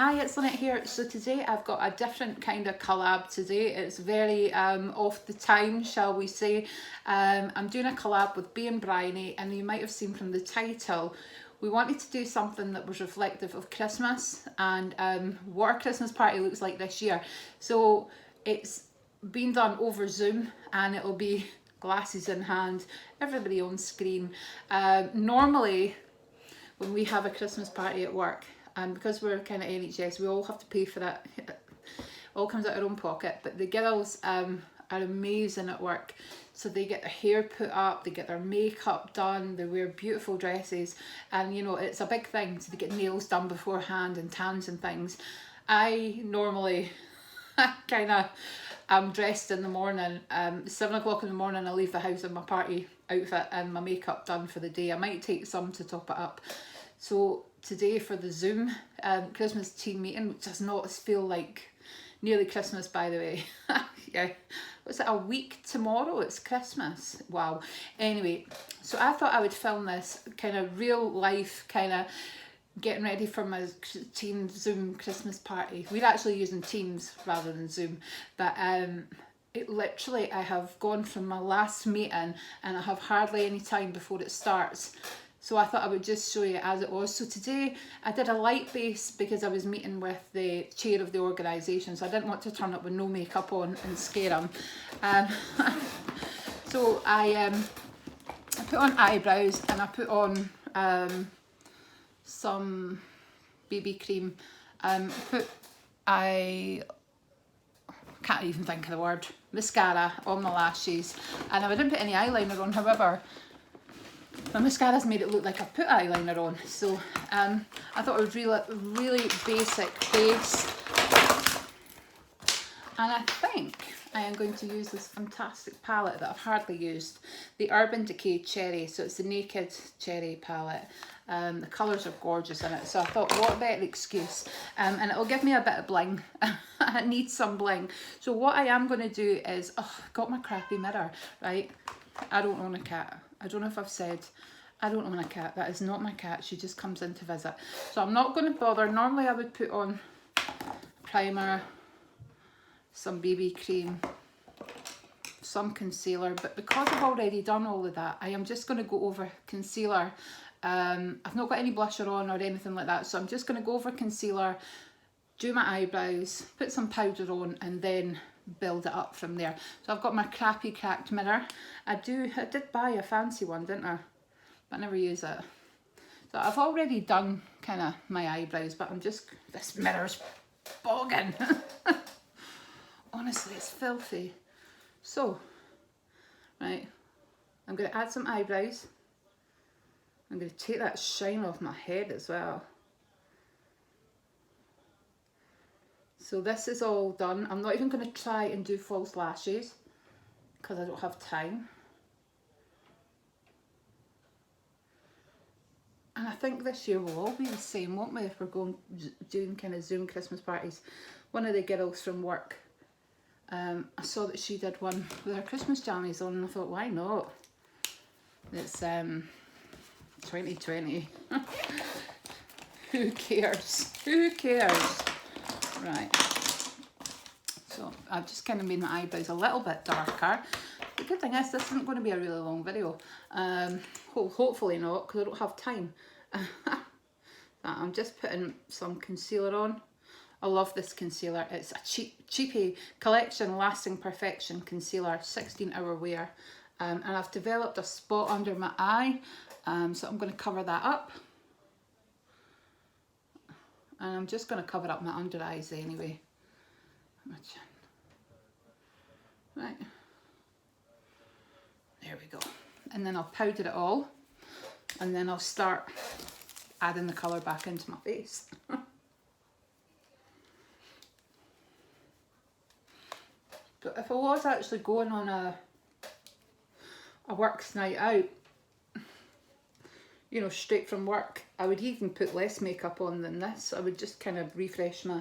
Hi, it's Lynette here. So today I've got a different kind of collab today. It's very off the time, shall we say. I'm doing a collab with Being Briony, and you might have seen from the title, we wanted to do something that was reflective of Christmas and what our Christmas party looks like this year. So it's been done over Zoom, and it'll be glasses in hand, everybody on screen. Normally, when we have a Christmas party at work, and because we're kind of NHS, we all have to pay for that. It all comes out of our own pocket. But the girls are amazing at work. So they get their hair put up, they get their makeup done, they wear beautiful dresses, and you know, it's a big thing. So they get nails done beforehand and tans and things. I normally kind of am dressed in the morning. 7 o'clock in the morning, I leave the house in my party outfit and my makeup done for the day. I might take some to top it up. So today for the Zoom Christmas team meeting, which does not feel like nearly Christmas, by the way. Yeah, what's it, a week tomorrow? It's Christmas. Wow. Anyway, so I thought I would film this kind of real life, kind of getting ready for my team Zoom Christmas party. We're actually using Teams rather than Zoom, but it literally, I have gone from my last meeting and I have hardly any time before it starts. So I thought I would just show you as it was. So today I did a light base because I was meeting with the chair of the organisation, so I didn't want to turn up with no makeup on and scare him. So I put on eyebrows and I put on some BB cream. I can't even think of the word, mascara on my lashes, and I didn't put any eyeliner on. However, my mascara's made it look like I put eyeliner on, so I thought it was really basic base. And I think I am going to use this fantastic palette that I've hardly used, the Urban Decay Cherry. So it's the Naked Cherry palette. The colours are gorgeous in it, so I thought, what a better excuse. And it'll give me a bit of bling. I need some bling. So what I am going to do is, oh, I've got my crappy mirror, right? I don't own a cat. I don't know if I've said, I don't own a cat. That is not my cat. She just comes in to visit. So I'm not going to bother. Normally I would put on primer, some BB cream, some concealer. But because I've already done all of that, I am just going to go over concealer. I've not got any blusher on or anything like that. So I'm just going to go over concealer, do my eyebrows, put some powder on, and then build it up from there. So I've got my crappy cracked mirror. I did buy a fancy one, didn't I? But I never use it. So I've already done kind of my eyebrows, but I'm just, this mirror's bogging. Honestly, it's filthy. So, right, I'm going to add some eyebrows. I'm going to take that shine off my head as well. So this is all done. I'm not even going to try and do false lashes because I don't have time. And I think this year will all be the same, won't we, if we're doing kind of Zoom Christmas parties. One of the girls from work, I saw that she did one with her Christmas jammies on, and I thought, why not? It's 2020. Who cares? Who cares? Right, so I've just kind of made my eyebrows a little bit darker. The good thing is this isn't going to be a really long video. Hopefully not, because I don't have time. I'm just putting some concealer on. I love this concealer. It's a cheapy collection lasting perfection concealer, 16-hour wear. And I've developed a spot under my eye, so I'm going to cover that up. And I'm just going to cover up my under eyes anyway. Right. There we go. And then I'll powder it all. And then I'll start adding the colour back into my face. But if I was actually going on a works night out, you know, straight from work, I would even put less makeup on than this. I would just kind of refresh my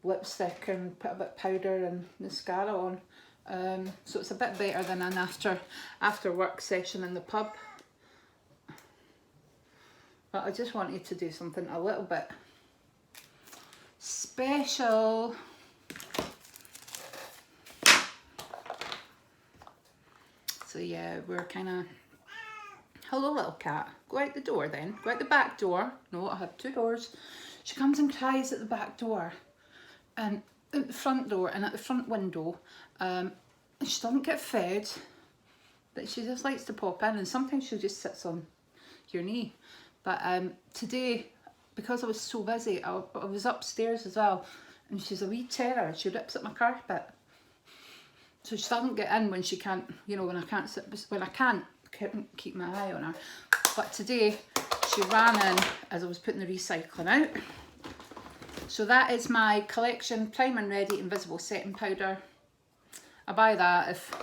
lipstick and put a bit of powder and mascara on. So it's a bit better than an after work session in the pub. But I just wanted to do something a little bit special. So yeah, we're kind of, hello little cat, go out the door then, go out the back door. No, I have 2 doors. She comes and cries at the back door and at the front door and at the front window. She doesn't get fed, but she just likes to pop in, and sometimes she just sits on your knee. But today, because I was so busy, I was upstairs as well, and she's a wee terror. She rips at my carpet. So she doesn't get in when she can't, you know, when I can't sit, when I can't keep my eye on her. But today, she ran in as I was putting the recycling out. So that is my collection, Prime and Ready Invisible Setting Powder. I buy that if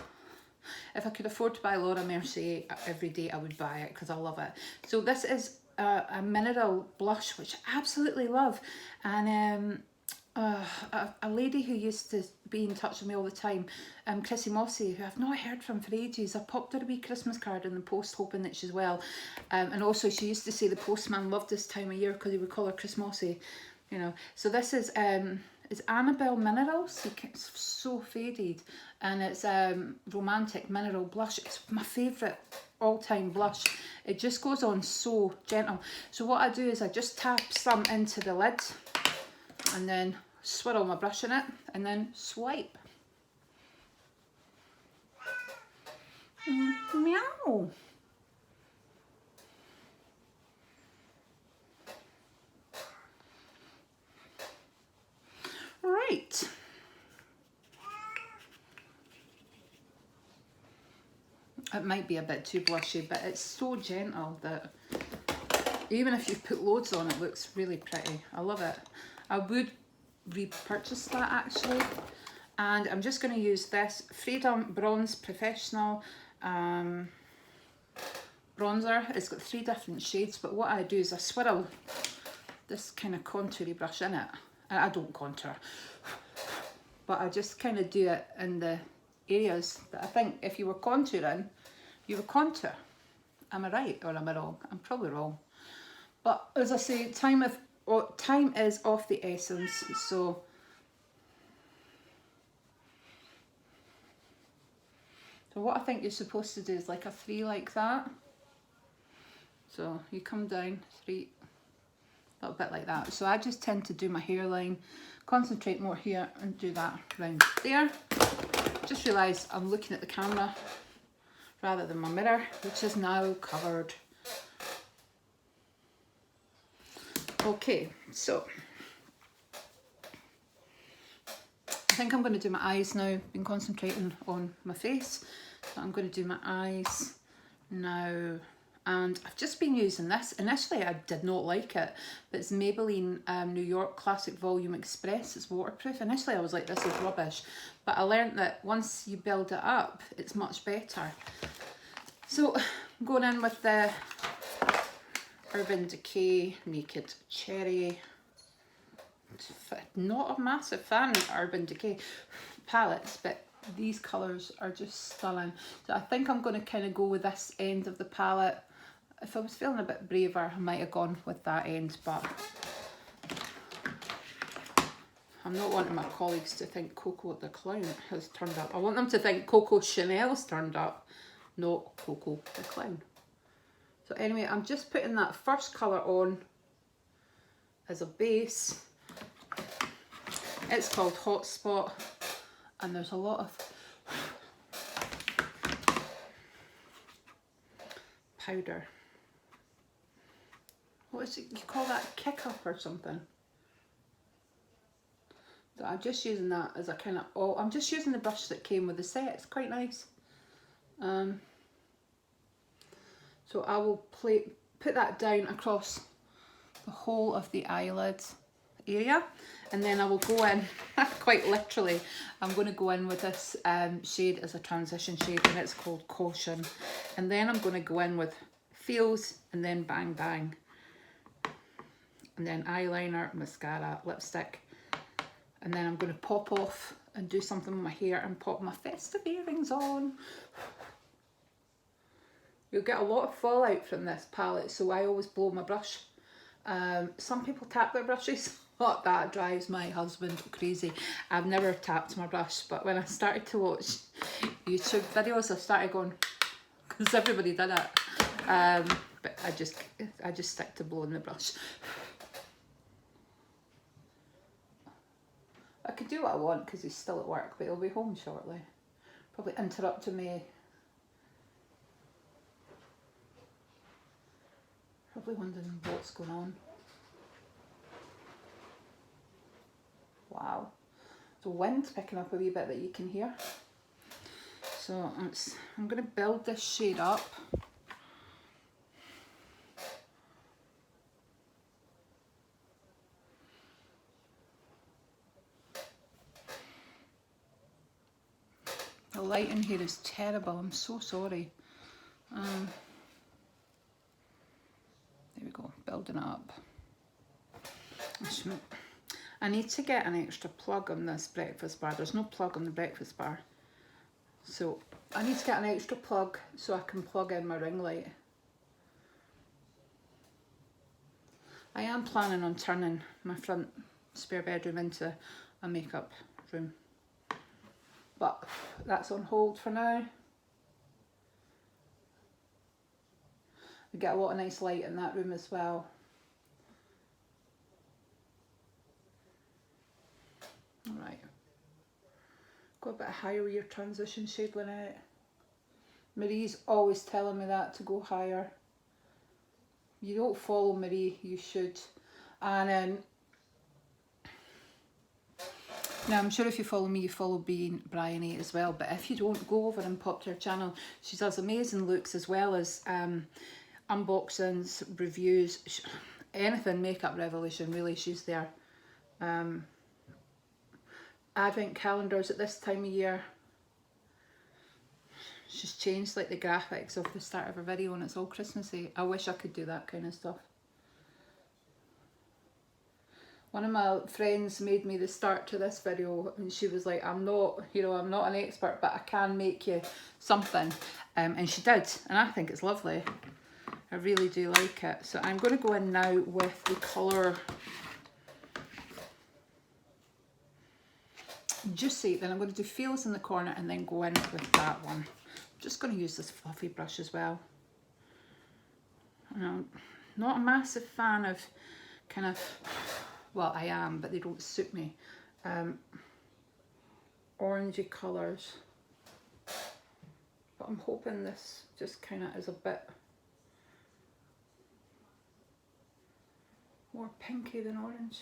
I could afford to buy Laura Mercier every day, I would buy it because I love it. So this is a mineral blush, which I absolutely love. And a lady who used to be in touch with me all the time, Chrissy Mossy, who I've not heard from for ages. I popped her a wee Christmas card in the post hoping that she's well. And also she used to say the postman loved this time of year because he would call her Chris Mossy, you know. So this is it's Annabelle Minerals. It's so faded, and it's Romantic Mineral Blush. It's my favourite all-time blush. It just goes on so gentle. So what I do is I just tap some into the lid and then swirl my brush in it and then swipe. Meow. Right. It might be a bit too blushy, but it's so gentle that even if you put loads on, it looks really pretty. I love it. I would repurchase that actually. And I'm just going to use this Freedom Bronze Professional bronzer. It's got 3 different shades, but what I do is I swirl this kind of contoury brush in it. I don't contour, but I just kind of do it in the areas that I think if you were contouring, you would contour. Am I right or am I wrong? I'm probably wrong. But as I say, time is of the essence, so what I think you're supposed to do is like a 3 like that. So you come down 3, a little bit like that. So I just tend to do my hairline, concentrate more here and do that round there. Just realised I'm looking at the camera rather than my mirror, which is now covered. Okay, so I think I'm going to do my eyes now. Been concentrating on my face, so I'm going to do my eyes now. And I've just been using this. Initially I did not like it, but it's Maybelline New York Classic Volume Express. It's waterproof. Initially I was like, this is rubbish, but I learned that once you build it up, it's much better. So I'm going in with the Urban Decay Naked Cherry. Not a massive fan of Urban Decay palettes, but these colours are just stunning. So I think I'm going to kind of go with this end of the palette. If I was feeling a bit braver, I might have gone with that end, but I'm not wanting my colleagues to think Coco the Clown has turned up. I want them to think Coco Chanel's turned up, not Coco the Clown. So anyway, I'm just putting that first colour on as a base. It's called Hotspot, and there's a lot of powder. What is it? You call that kick up or something? So I'm just using that as a kind of, I'm just using the brush that came with the set. It's quite nice. So I will put that down across the whole of the eyelid area, and then I will go in, quite literally, I'm going to go in with this shade as a transition shade, and it's called Caution. And then I'm going to go in with Feels, and then Bang Bang. And then eyeliner, mascara, lipstick. And then I'm going to pop off and do something with my hair and pop my festive earrings on. You'll get a lot of fallout from this palette, so I always blow my brush. Some people tap their brushes. Oh, that drives my husband crazy. I've never tapped my brush, but when I started to watch YouTube videos, I started going, because everybody did it. But I just stick to blowing the brush. I could do what I want because he's still at work, but he'll be home shortly. Probably interrupting me. Probably wondering what's going on. Wow. The wind's picking up a wee bit that you can hear. So I'm going to build this shade up. The lighting here is terrible. I'm so sorry. There we go, building up. I need to get an extra plug on this breakfast bar. There's no plug on the breakfast bar. So I need to get an extra plug so I can plug in my ring light. I am planning on turning my front spare bedroom into a makeup room. But that's on hold for now. We get a lot of nice light in that room as well. Alright. Go a bit higher with your transition shade, Lynette. Marie's always telling me that to go higher. You don't follow Marie, you should. And now I'm sure if you follow me, you follow Being Briony as well. But if you don't, go over and pop to her channel. She does amazing looks as well as unboxings, reviews, anything makeup revolution really. She's there. Advent calendars at this time of year. She's changed like the graphics of the start of her video and it's all Christmassy. I wish I could do that kind of stuff. One of my friends made me the start to this video and she was like, I'm not an expert, but I can make you something. And she did, and I think it's lovely. I really do like it. So I'm going to go in now with the colour Juicy. Then I'm going to do Feels in the corner and then go in with that one. I'm just going to use this fluffy brush as well. I'm not a massive fan of kind of, well, I am, but they don't suit me. Orangey colours. But I'm hoping this just kind of is a bit more pinky than orange.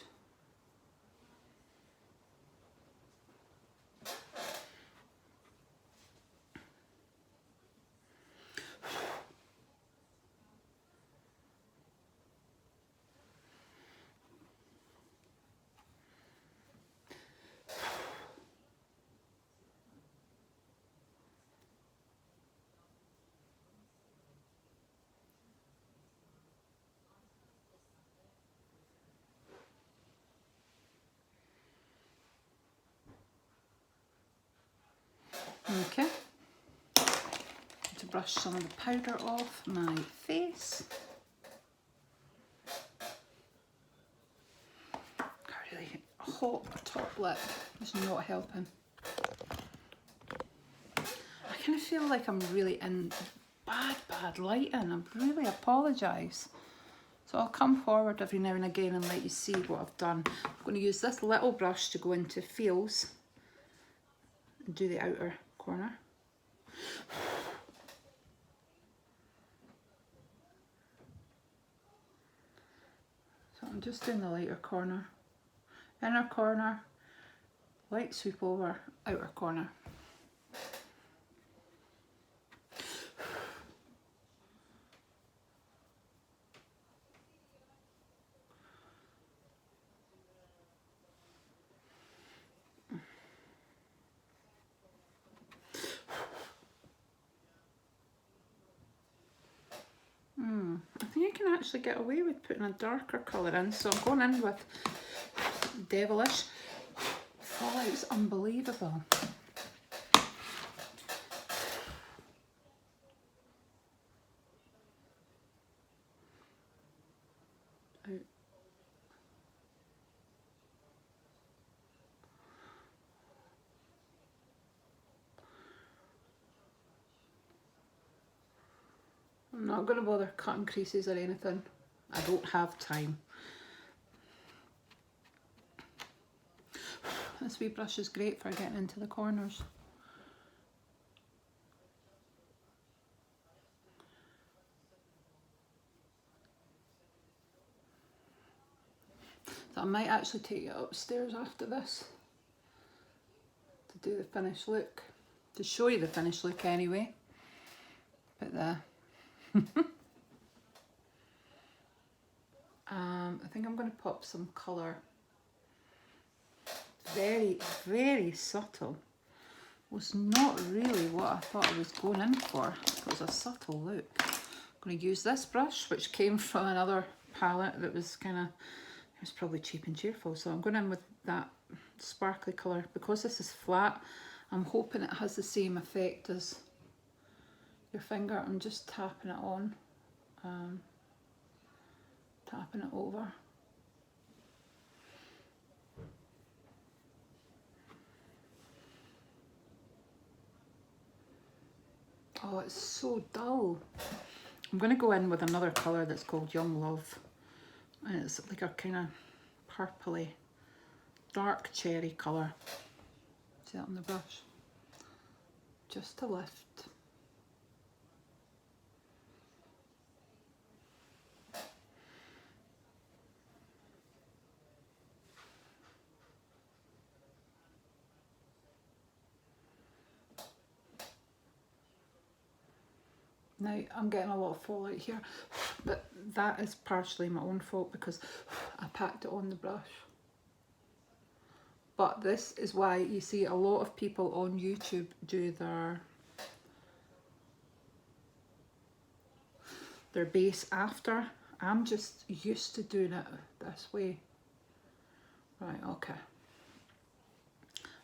Okay, to brush some of the powder off my face. Got a really hot top lip, it's not helping. I kind of feel like I'm really in bad lighting. I really apologise. So I'll come forward every now and again and let you see what I've done. I'm going to use this little brush to go into Feels and do the outer corner. So I'm just doing the lighter corner, inner corner, light sweep over, outer corner. I think I can actually get away with putting a darker colour in, so I'm going in with Devilish. Fallout's unbelievable. not going to bother cutting creases or anything. I don't have time. This wee brush is great for getting into the corners. So I might actually take it upstairs after this to do the finished look. To show you the finished look anyway. But I think I'm going to pop some colour. Very, very subtle. Was not really what I thought I was going in for. It was a subtle look. I'm going to use this brush, which came from another palette that was kind of, it was probably cheap and cheerful. So I'm going in with that sparkly colour. Because this is flat, I'm hoping it has the same effect as your finger. I'm just tapping it on, tapping it over. Oh, it's so dull. I'm going to go in with another colour that's called Young Love. And it's like a kind of purpley, dark cherry colour. See that on the brush? Just to lift. Now, I'm getting a lot of fallout here, but that is partially my own fault because I packed it on the brush. But this is why you see a lot of people on YouTube do their base after. I'm just used to doing it this way. Right, okay.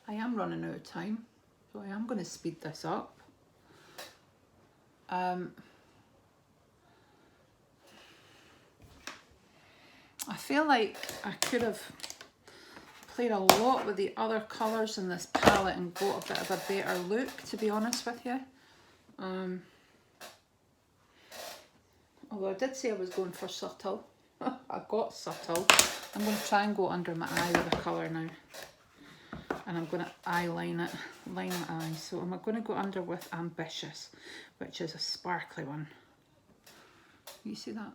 I am running out of time, so I am going to speed this up. I feel like I could have played a lot with the other colours in this palette and got a bit of a better look, to be honest with you. Although I did say I was going for subtle. I got subtle. I'm going to try and go under my eye with a colour now. And I'm going to line my eyes. So I'm going to go under with Ambitious, which is a sparkly one. You see that?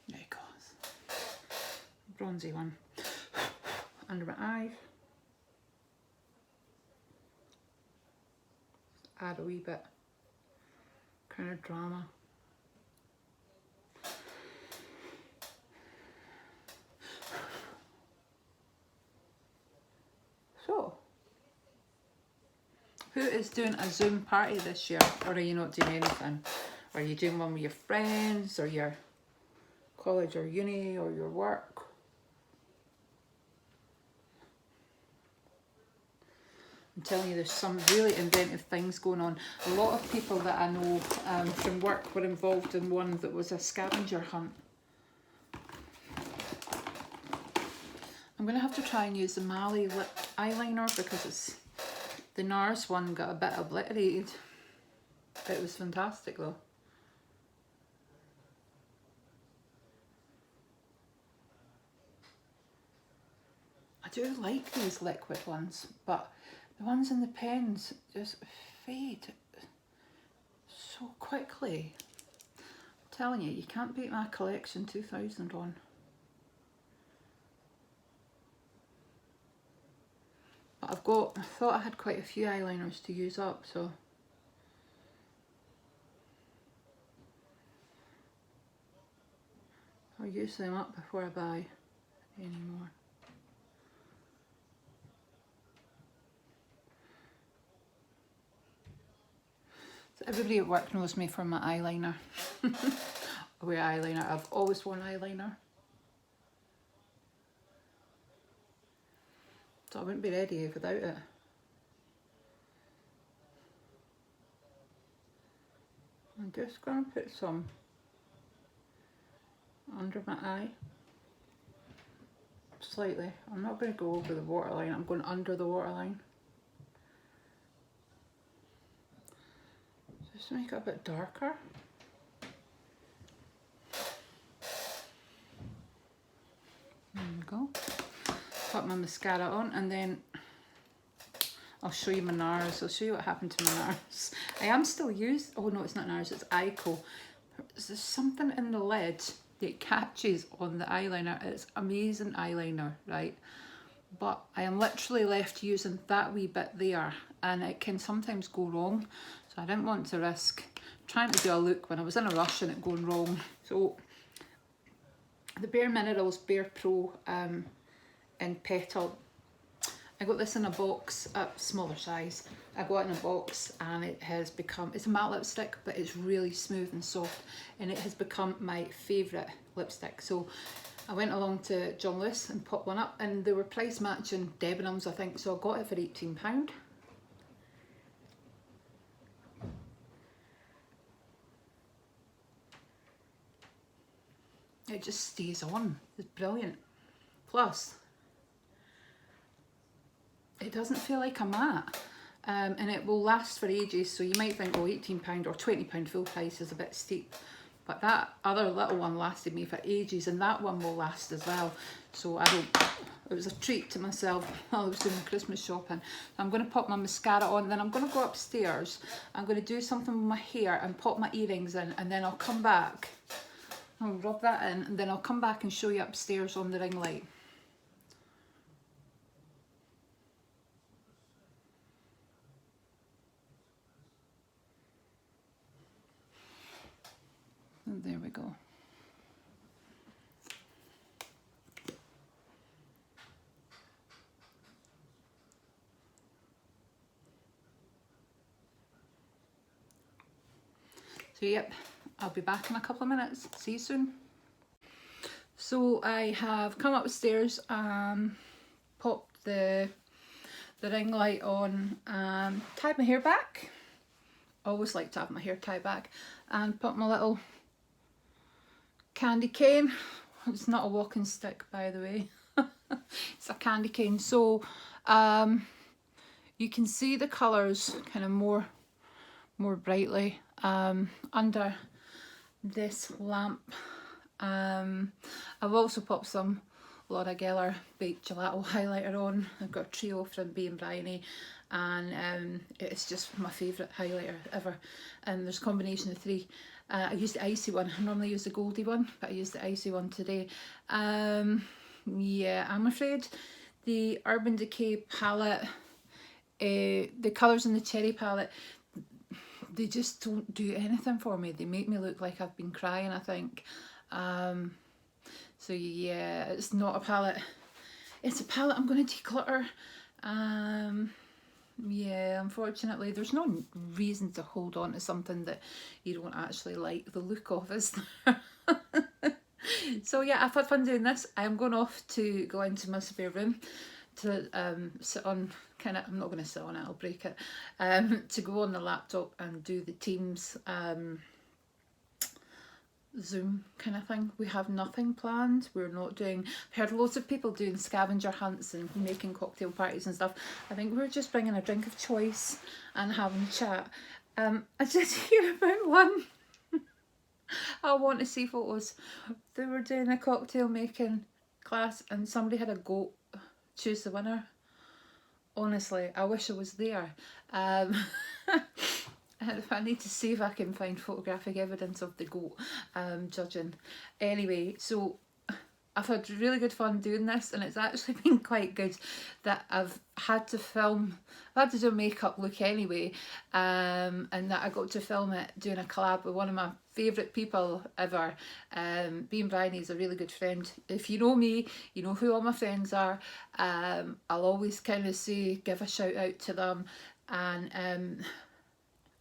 There it goes. Bronzy one. Under my eye. Add a wee bit. Kind of drama. So, who is doing a Zoom party this year? Or are you not doing anything? Or are you doing one with your friends or your college or uni or your work? I'm telling you, there's some really inventive things going on. A lot of people that I know from work were involved in one that was a scavenger hunt. I'm going to have to try and use the Mali lip eyeliner because the NARS one got a bit obliterated. It was fantastic though. I do like these liquid ones, but the ones in the pens just fade so quickly. I'm telling you, you can't beat my collection 2000 on. But I thought I had quite a few eyeliners to use up, so. I'll use them up before I buy any more. So everybody at work knows me for my eyeliner. I wear eyeliner. I've always worn eyeliner. So I wouldn't be ready without it. I'm just going to put some under my eye. Slightly. I'm not going to go over the waterline. I'm going under the waterline. Just make it a bit darker. There we go. Put my mascara on, and then I'll show you my NARS. I'll show you what happened to my NARS. I am still using, oh no, it's not NARS, it's Ico. There's something in the lid that catches on the eyeliner. It's amazing eyeliner, right? But I am literally left using that wee bit there, and it can sometimes go wrong. So I didn't want to risk trying to do a look when I was in a rush and it going wrong. So the Bare Minerals Bare Pro in Petal. I got this in a box, a smaller size. I got it in a box, and it has become, it's a matte lipstick, but it's really smooth and soft, and it has become my favourite lipstick. So I went along to John Lewis and popped one up, and they were price matching Debenhams, I think, so I got it for £18. It just stays on. It's brilliant. Plus, it doesn't feel like a matte, and it will last for ages. So you might think, oh, £18 or £20 full price is a bit steep, but that other little one lasted me for ages, and that one will last as well. So it was a treat to myself while I was doing Christmas shopping. I'm going to pop my mascara on, then I'm going to go upstairs. I'm going to do something with my hair and pop my earrings in, and then I'll come back. I'll rub that in, and then I'll come back and show you upstairs on the ring light. And there we go. So yep, I'll be back in a couple of minutes. See you soon. So I have come upstairs, popped the ring light on, tied my hair back. Always like to have my hair tied back, and put my little candy cane. It's not a walking stick, by the way. It's a candy cane. So you can see the colours kind of more brightly under this lamp. I've also popped some Laura Geller Baked Gelato highlighter on. I've got a trio from Being Briony, and it's just my favourite highlighter ever. And there's a combination of three. I used the icy one. I normally use the goldy one, but I used the icy one today. Yeah, I'm afraid the Urban Decay palette, the colours in the cherry palette, they just don't do anything for me. They make me look like I've been crying, I think. So yeah, it's not a palette. It's a palette I'm going to declutter. Yeah, unfortunately, there's no reason to hold on to something that you don't actually like the look of, is there? So yeah, I've had fun doing this. I'm going off to go into my spare room to sit on, kind of, I'm not going to sit on it, I'll break it, to go on the laptop and do the Teams Zoom kind of thing. We have nothing planned. We're not doing, I've heard loads of people doing scavenger hunts and making cocktail parties and stuff. I think we're just bringing a drink of choice and having a chat. I did hear about one. I want to see photos. They were doing a cocktail making class and somebody had a goat choose the winner. Honestly, I wish I was there. I need to see if I can find photographic evidence of the goat judging. Anyway, so I've had really good fun doing this, and it's actually been quite good that I've had to film, I've had to do a makeup look anyway, and that I got to film it doing a collab with one of my favourite people ever. Being Briony is a really good friend. If you know me, you know who all my friends are. I'll always kind of say, give a shout out to them, and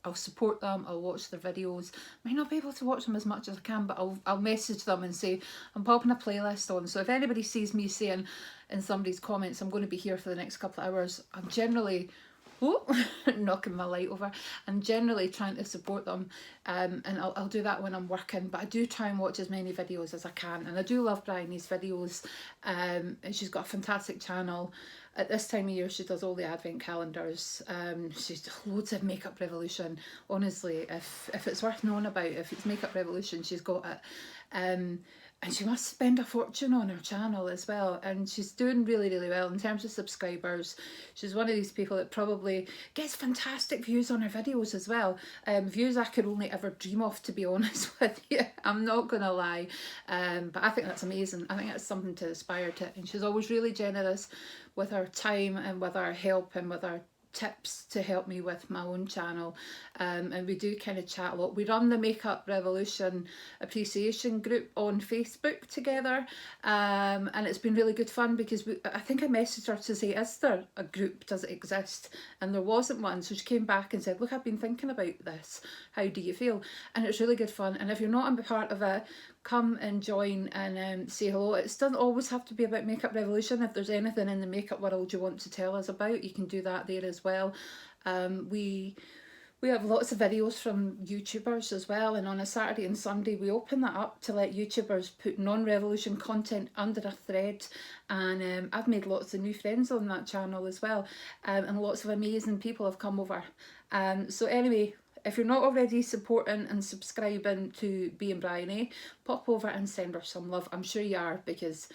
I'll support them, I'll watch their videos. Might not be able to watch them as much as I can, but I'll message them and say, I'm popping a playlist on. So if anybody sees me saying in somebody's comments, I'm going to be here for the next couple of hours, I'm generally oh, knocking my light over. I'm generally trying to support them, and I'll do that when I'm working, but I do try and watch as many videos as I can, and I do love Briony's videos. And she's got a fantastic channel. At this time of year she does all the advent calendars. She's loads of Makeup Revolution. Honestly, if it's worth knowing about, if it's Makeup Revolution, she's got it. And she must spend a fortune on her channel as well, and she's doing really, really well in terms of subscribers. She's one of these people that probably gets fantastic views on her videos as well. Views I could only ever dream of, to be honest with you. I'm not gonna lie, but I think that's amazing. I think that's something to aspire to, and she's always really generous with her time and with her help and with her tips to help me with my own channel. And we do kind of chat a lot. We run the Makeup Revolution appreciation group on Facebook together, and it's been really good fun because I think I messaged her to say, is there a group, does it exist? And there wasn't one, so she came back and said, look, I've been thinking about this, how do you feel? And it's really good fun, and if you're not a part of it, come and join and say hello. It doesn't always have to be about Makeup Revolution. If there's anything in the makeup world you want to tell us about, you can do that there as well. We have lots of videos from YouTubers as well, and on a Saturday and Sunday we open that up to let YouTubers put non-revolution content under a thread, and I've made lots of new friends on that channel as well, and lots of amazing people have come over. So anyway, if you're not already supporting and subscribing to Being Briony, pop over and send her some love. I'm sure you are, because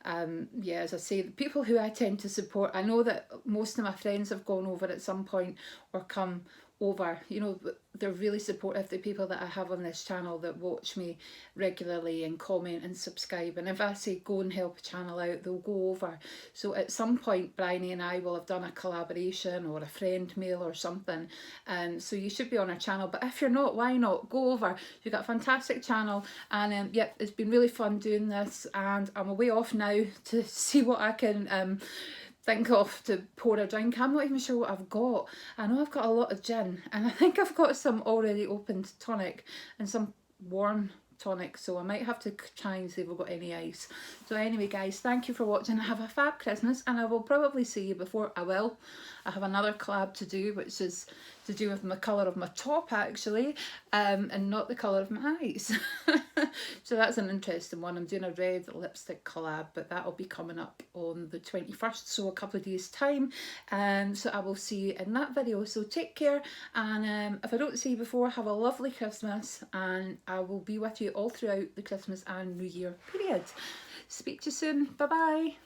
yeah, as I say, the people who I tend to support, I know that most of my friends have gone over at some point or come over, you know, they're really supportive, the people that I have on this channel that watch me regularly and comment and subscribe, and if I say go and help a channel out, they'll go over. So at some point Briony and I will have done a collaboration or a friend mail or something, so you should be on our channel. But if you're not, why not? Go over. You've got a fantastic channel, and yep, it's been really fun doing this, and I'm away off now to see what I can think of to pour a drink. I'm not even sure what I've got. I know I've got a lot of gin, and I think I've got some already opened tonic and some warm tonic, so I might have to try and see if we've got any ice. So anyway guys, thank you for watching. Have a fab Christmas, and I will probably see you before I have another collab to do, which is to do with the colour of my top actually, and not the colour of my eyes. So that's an interesting one. I'm doing a red lipstick collab, but that'll be coming up on the 21st, so a couple of days time. So I will see you in that video. So take care, and if I don't see you before, have a lovely Christmas, and I will be with you all throughout the Christmas and New Year period. Speak to you soon. Bye bye.